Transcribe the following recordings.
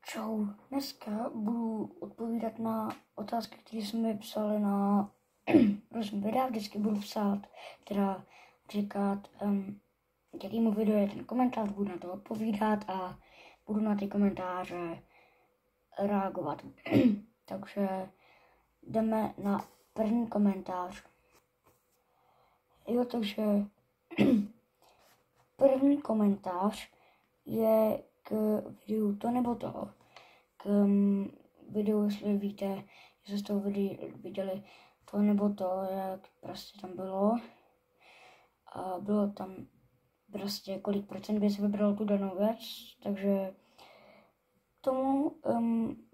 Čau, dneska budu odpovídat na otázky, které jsme mi psali na různý videa. Vždycky budu psát, teda říkat, k jakýmu videu je ten komentář, budu na to odpovídat a budu na ty komentáře reagovat. Takže jdeme na první komentář. Takže první komentář je k videu to nebo to. K videu, jestli víte, jestli jste to viděli to nebo to, jak prostě tam bylo. A bylo tam prostě kolik procent věcí vybralo tu danou věc, takže tomu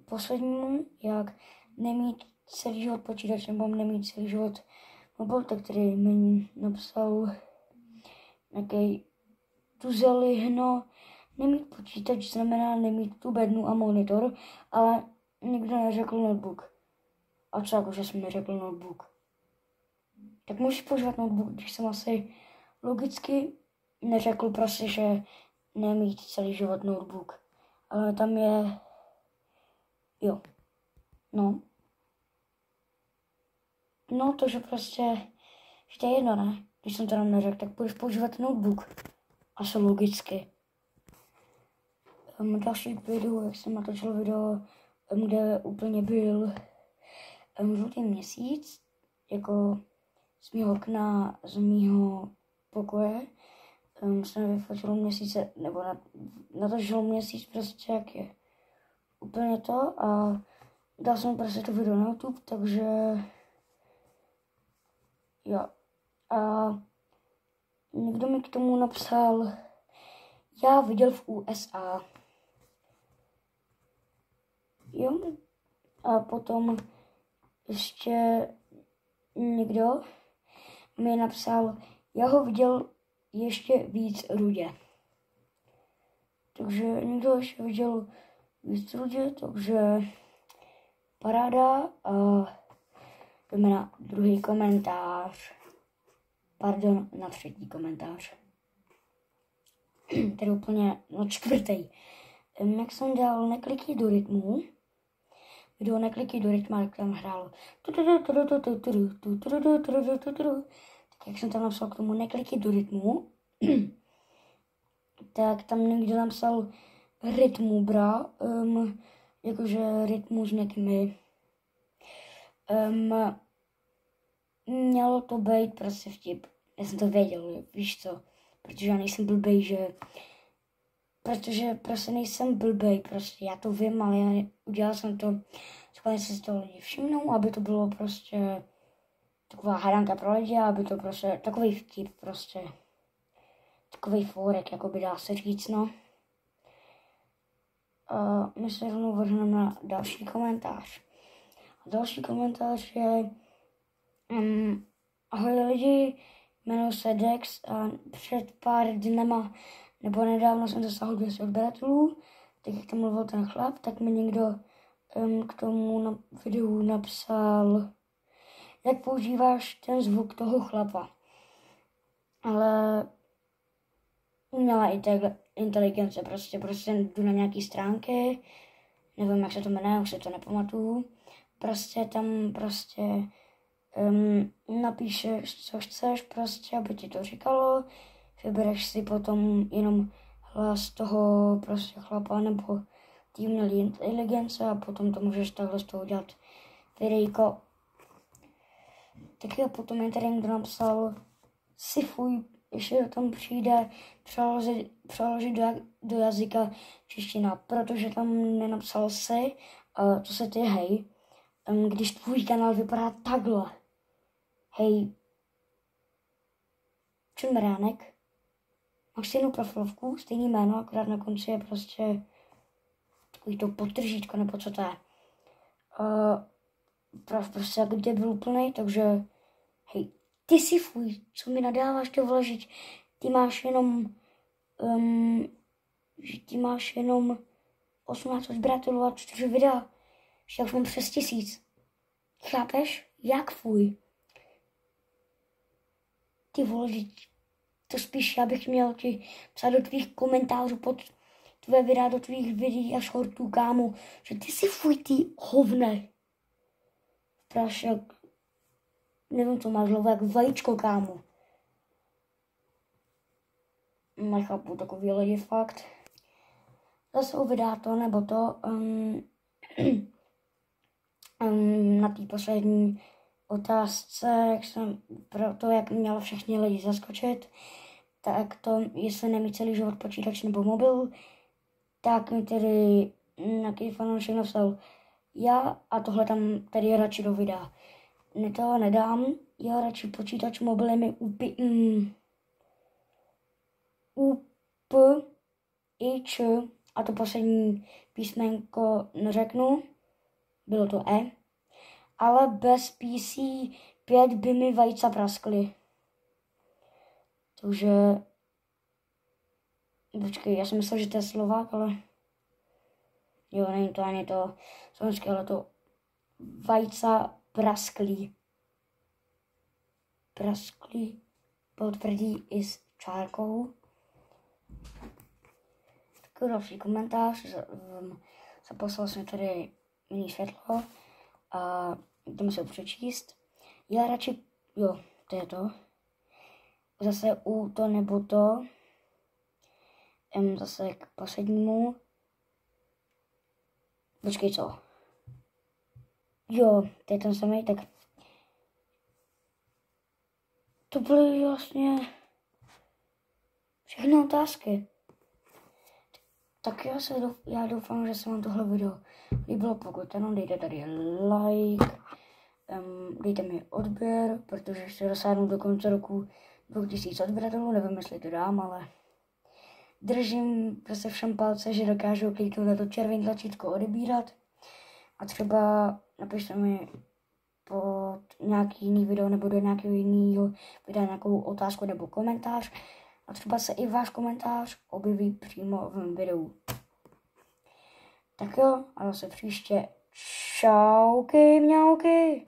poslednímu, jak nemít celý život počítač nebo nemít celý život mobil, tak který mi napsal nějaký tuzelihno. Nemít počítač znamená nemít tu bednu a monitor, ale nikdo neřekl notebook. A co jako, že jsem neřekl notebook? Tak můžeš používat notebook, když jsem asi logicky neřekl prostě, že nemít celý život notebook. Ale tam je... Jo. No, to, že prostě... Že to je jedno, ne? Když jsem to tam neřekl, tak budeš používat notebook. Asi logicky. Další video, jak jsem natočil video, kde úplně byl žlutý měsíc, jako z mého okna, z mého pokoje. Jsem vyfotil měsíce, nebo natočil měsíc prostě, jak je úplně to a dal jsem prostě to video na YouTube, takže jo. A někdo mi k tomu napsal, já viděl v USA. Jo. A potom ještě někdo mi napsal, já ho viděl ještě víc rudě. Takže někdo ještě viděl víc rudě, takže paráda. A jdeme na druhý komentář. Pardon, na třetí komentář. Tedy úplně na čtvrtý. Jak jsem dal nekliky do rytmu, video nekliky do rytmu, jak tam hrálo. Tak jak jsem tam napsal k tomu nekliky do rytmu, tak tam někdo napsal rytmu, bra, jakože rytmus někými. Mělo to být prostě vtip. Já jsem to věděl, víš co, protože já nejsem blbej, protože prostě nejsem blbej, prostě já to vím, ale já udělal jsem to, schválně si z toho lidi všimnou, aby to bylo prostě taková hádanka pro lidi, aby to prostě, takový vtip prostě, takový fórek, jako by dá se říct, no. A my se rovnou vrhneme na další komentář. A další komentář je, ahoj lidi, jmenuji se Dex a před pár dnema, nebo nedávno jsem dosáhl 200 odběratelů, tak jak tam mluvil ten chlap, tak mi někdo k tomu videu napsal, jak používáš ten zvuk toho chlapa. Ale umělá inteligence, prostě jdu na nějaký stránky, nevím, jak se to jmenuje, už se to nepamatuju, prostě tam napíšeš, co chceš, prostě, aby ti to říkalo, vybereš si potom jenom hlas toho prostě chlapa nebo té umělé inteligence a potom to můžeš takhle z toho dělat videjko. Tak jo, potom je tady někdo napsal si fuj, ještě tam přijde přeložit do jazyka čeština, protože tam nenapsal si, co se ty hej, když tvůj kanál vypadá takhle. Hej, Čumránek, máš stejnou profilovku, stejný jméno, akorát na konci je prostě takový to podtržítko, nebo co to je. Prostě jak debil úplnej, takže hej, ty si fuj, co mi nadáváš to vložit, ty máš jenom 18 odběratelů a 4 videa, že já už mám přes 1000. Chápeš? Jak fuj? Ty vole, to spíš já bych měl ti psát do tvých komentářů pod tvé videa do tvých videí a shortů, kámo, že ty si fuj ty hovne. Prašek, nevím, co máš hlavu, jak vajíčko, kámo. Nechápu takový lidi fakt. Zase uvidá to, nebo to, na té poslední otázce, jak mělo všechny lidi zaskočit, tak to, jestli nemít celý život počítač nebo mobil, tak mi tedy nějaký fanoušek napsal, já a tohle tam tedy radši do videa. To nedám, já radši počítač, mobil je mi ič, a to poslední písmenko neřeknu, bylo to E, ale bez PC5 by mi vajca praskly. Takže, počkej, já jsem myslel, že to je Slovák, ale jo, není to ani to slovenské, ale to vajca prasklý. Prasklý, potvrdí i s čárkou. Takový další komentář, zaposlal jsem tady jiný světlo a to musím přečíst. Já radši, jo, to je to. Zase u to nebo to, zase k poslednímu. Počkej, co? Jo, to je ten samý, tak to byly vlastně všechny otázky. Tak já doufám, že se vám tohle video líbilo, pokud ano, dejte tady like, dejte mi odběr, protože se dosáhnu do konce roku 2000 odběratelů, nevím, jestli to dám, ale držím prostě všem palce, že dokážu kliknout na to červené tlačítko odebírat a třeba napište mi pod nějaký jiný video nebo do nějakého jiného videa nějakou otázku nebo komentář a třeba se i váš komentář objeví přímo v videu. Tak jo, a zase příště. Čauky, mňauky.